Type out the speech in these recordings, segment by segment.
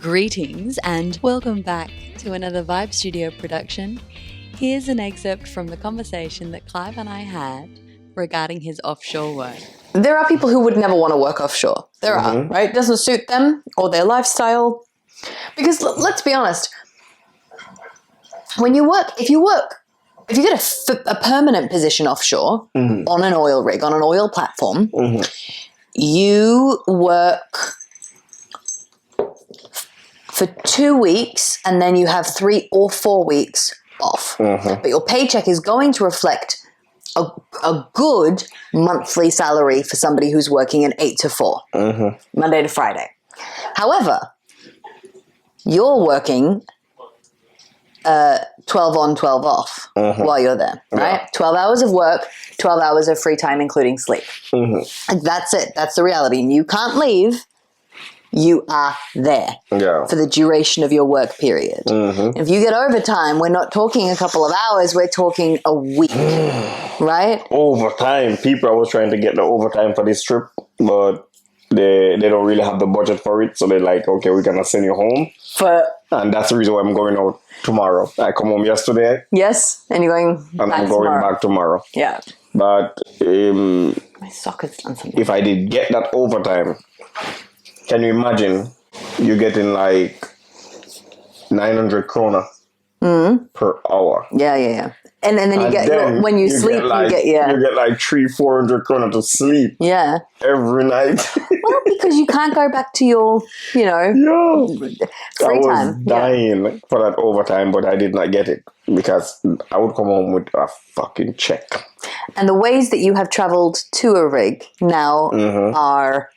Greetings and welcome back to another Vibe Studio production. Here's an excerpt from the conversation that Clive and I had regarding his offshore work. There are people who would never want to work offshore. There are, right? It doesn't suit them or their lifestyle. Because let's be honest, when you work, if you get a permanent position offshore on an oil rig, on an oil platform, you work for 2 weeks and then you have 3 or 4 weeks off. But your paycheck is going to reflect a good monthly salary for somebody who's working an 8 to 4, Monday to Friday. However, you're working 12 on, 12 off while you're there, right? 12 hours of work, 12 hours of free time, including sleep. That's it. That's the reality. And you can't leave. You are there for the duration of your work period. If you get overtime, we're not talking a couple of hours, we're talking a week, right? Overtime. People, I was trying to get the overtime for this trip, but they don't really have the budget for it. So they're like, okay, we're going to send you home. And that's the reason why I'm going out tomorrow. I come home yesterday. Yes, and you're going and back I'm going tomorrow. back tomorrow. Yeah. But My soccer's done something. if I did get that overtime, can you imagine you getting like 900 krona per hour? Yeah. And then you get, when you sleep, you get like 300-400 krona to sleep. Yeah. Every night. Well, because you can't go back to your, free I was time. dying for that overtime, but I did not get it because I would come home with a fucking check. And the ways that you have traveled to a rig now are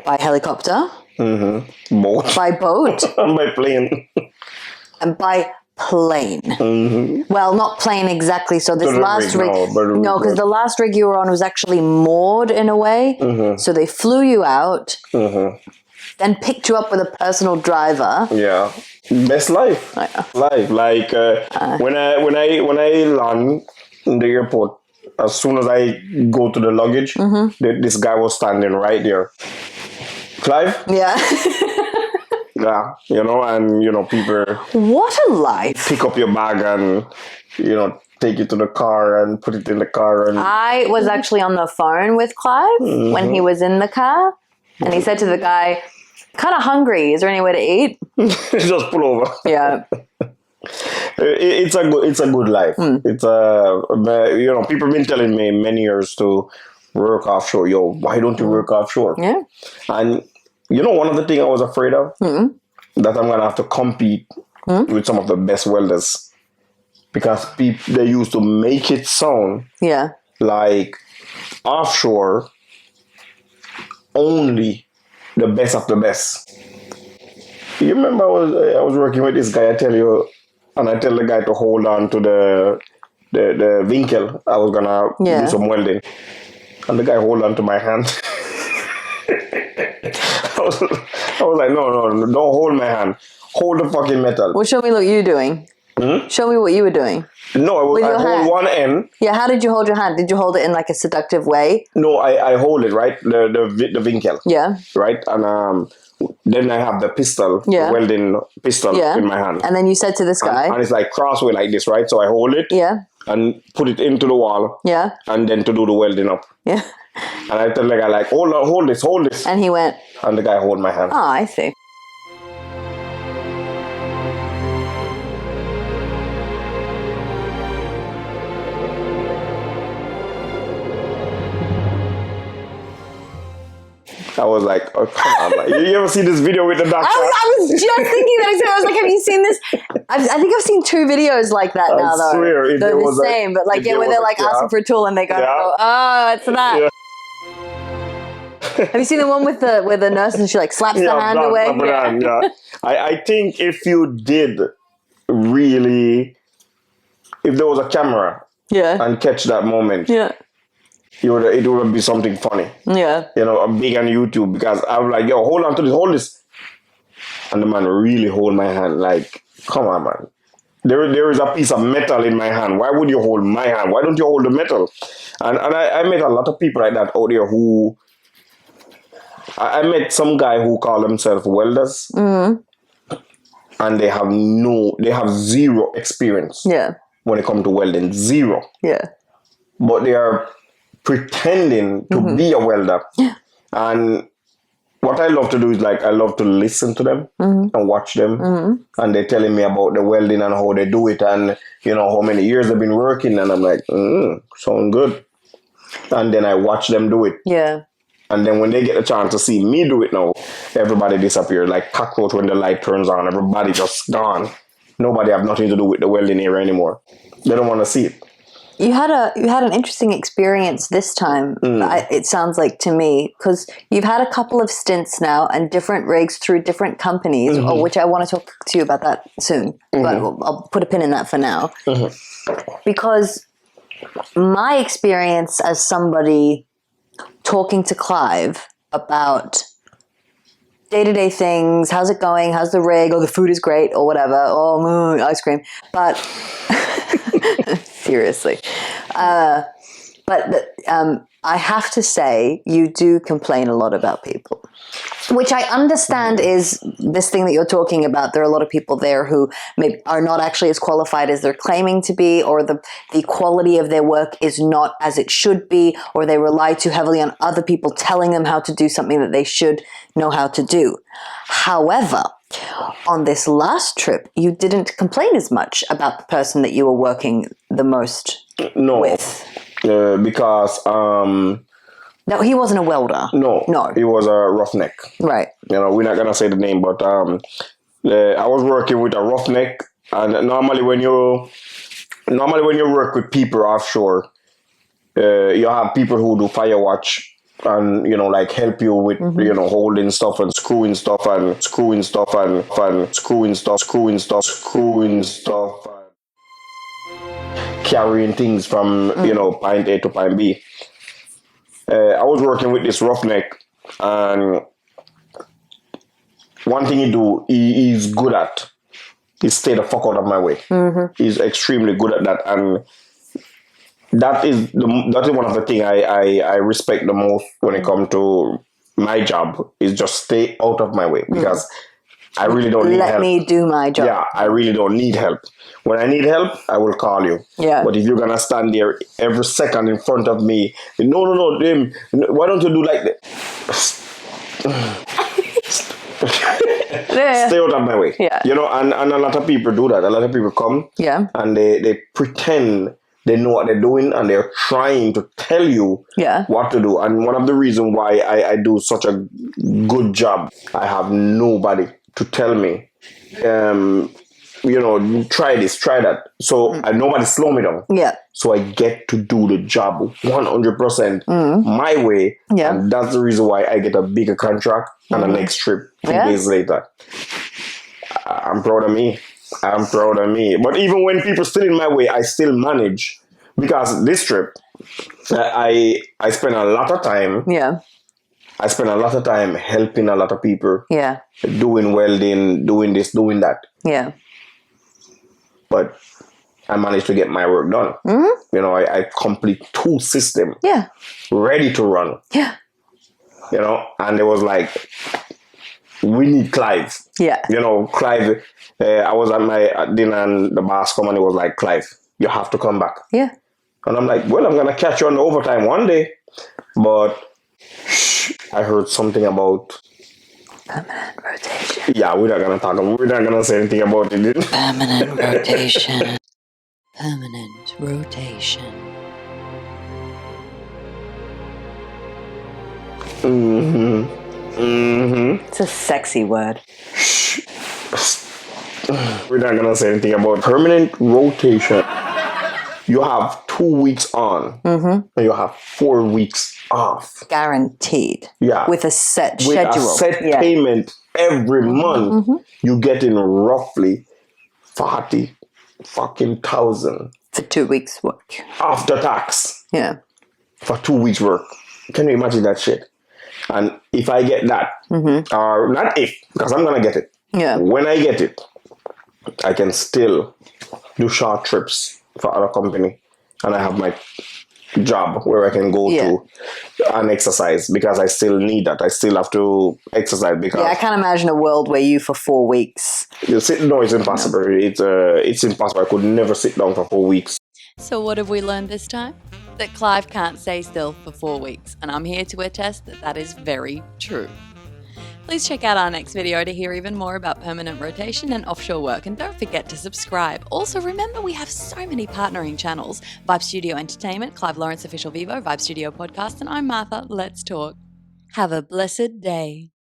by helicopter, Boat. by boat, By plane. and by plane. Well, not plane exactly. So this last rig, because the last rig you were on was actually moored in a way. So they flew you out, then picked you up with a personal driver. Yeah, best life. Life. Like when I land in the airport, as soon as I go to the luggage, this guy was standing right there. Clive? Yeah. Yeah, and people. What a life. Pick up your bag and, take it to the car and put it in the car. And I was actually on the phone with Clive when he was in the car, and he said to the guy, kind of hungry, is there any way to eat? Just pull over. Yeah. It's a good life. It's people have been telling me many years to work offshore. Yo, why don't you work offshore? Yeah. And one of the things I was afraid of, that I'm going to have to compete with some of the best welders, because they used to make it sound like offshore only the best of the best. You remember I was working with this guy, I tell the guy to hold on to the Winkel. I was going to do some welding. And the guy hold on to my hand. I was like, no, don't hold my hand. Hold the fucking metal. Well, show me what you were doing. Show me what you were doing. No, I hold one end. Yeah, how did you hold your hand? Did you hold it in like a seductive way? No, I hold it, right? The Winkel. Yeah. Right? And then I have the pistol, the welding pistol in my hand. And then you said to this guy. And it's like crossway like this, right? So I hold it. Yeah. And put it into the wall. Yeah. And then to do the welding up. Yeah. And I tell the guy, hold this. And he went. And the guy hold my hand. Oh, I see. I was like, oh, come on. Like, you ever see this video with the doctor? I was just thinking that. I was like, have you seen this? I think I've seen 2 videos like that now, though. I swear. They're the same, but like, where they're like asking for a tool and they go, oh, it's that. Yeah. Have you seen the one with the nurse and she like slaps the hand away? I think if you did really, if there was a camera and catch that moment, it would be something funny. Yeah. Big on YouTube, because I was like, yo, hold on to this, hold this. And the man really hold my hand. Like, come on, man. There is a piece of metal in my hand. Why would you hold my hand? Why don't you hold the metal? And I met a lot of people like that out there who I met some guy who called himself welders. Mm-hmm. and they have zero experience. Yeah. When it comes to welding, zero. Yeah. But they are pretending to be a welder. Yeah. And what I love to do is I love to listen to them and watch them. And they're telling me about the welding and how they do it and, how many years they've been working. And I'm like, sound good. And then I watch them do it. Yeah. And then when they get a chance to see me do it now, everybody disappears. Like cockroach when the light turns on, everybody just gone. Nobody have nothing to do with the welding area anymore. They don't want to see it. You had an interesting experience this time, it sounds like to me, because you've had a couple of stints now and different rigs through different companies, which I want to talk to you about that soon. But I'll put a pin in that for now. Because my experience as somebody talking to Clive about day-to-day things, how's it going, how's the rig, the food is great, or whatever, ice cream, but... Seriously. I have to say, you do complain a lot about people, which I understand is this thing that you're talking about. There are a lot of people there who maybe are not actually as qualified as they're claiming to be, or the quality of their work is not as it should be, or they rely too heavily on other people telling them how to do something that they should know how to do. However, on this last trip, you didn't complain as much about the person that you were working the most with. Because... No, he wasn't a welder. No. He was a roughneck. Right. We're not going to say the name, but I was working with a roughneck. And normally when you work with people offshore, you have people who do fire watch and, help you with, holding stuff and screwing stuff and carrying things from, point A to point B. I was working with this roughneck, and one thing he's good at is stay the fuck out of my way. He's extremely good at that, and that is one of the things I respect the most when it comes to my job, is just stay out of my way, because I really don't need help. Let me do my job. Yeah, I really don't need help. When I need help, I will call you. Yeah. But if you're going to stand there every second in front of me, no, why don't you do like that? Stay out of my way. Yeah. And a lot of people do that. A lot of people come and they pretend they know what they're doing, and they're trying to tell you what to do. And one of the reasons why I do such a good job, I have nobody to tell me, try this, try that. So nobody slow me down. Yeah. So I get to do the job 100% my way. Yeah. And that's the reason why I get a bigger contract and the next trip 2 days later. I'm proud of me. But even when people still in my way, I still manage, because this trip, I spend a lot of time. Yeah. I spend a lot of time helping a lot of people. Yeah. Doing welding, doing this, doing that. Yeah. But I managed to get my work done. I complete 2 systems. Yeah. Ready to run. Yeah. And it was like, we need Clive. Yeah. Clive, I was at my dinner and the boss come and he was like, Clive, you have to come back. Yeah. And I'm like, well, I'm going to catch you on the overtime one day. But I heard something about permanent rotation. Yeah, we're not going to say anything about it. Permanent rotation. Permanent rotation. It's a sexy word. We're not going to say anything about permanent rotation. You have 2 weeks on, and you have 4 weeks off. Guaranteed. Yeah. With a set With schedule. a set payment every month. You get in roughly 40 fucking thousand. For 2 weeks' work. After tax. Yeah. For 2 weeks' work. Can you imagine that shit? And if I get that, or not if, because I'm going to get it. Yeah. When I get it, I can still do short trips for other company. And I have my job where I can go to and exercise, because I still need that. I still have to exercise because I can't imagine a world where you for 4 weeks. No, it's impossible. It's impossible. I could never sit down for 4 weeks. So what have we learned this time? That Clive can't stay still for 4 weeks, and I'm here to attest that that is very true. Please check out our next video to hear even more about permanent rotation and offshore work, and don't forget to subscribe. Also, remember we have so many partnering channels: Vibe Studio Entertainment, Clive Lawrence Official Vivo, Vibe Studio Podcast, and I'm Martha. Let's talk. Have a blessed day.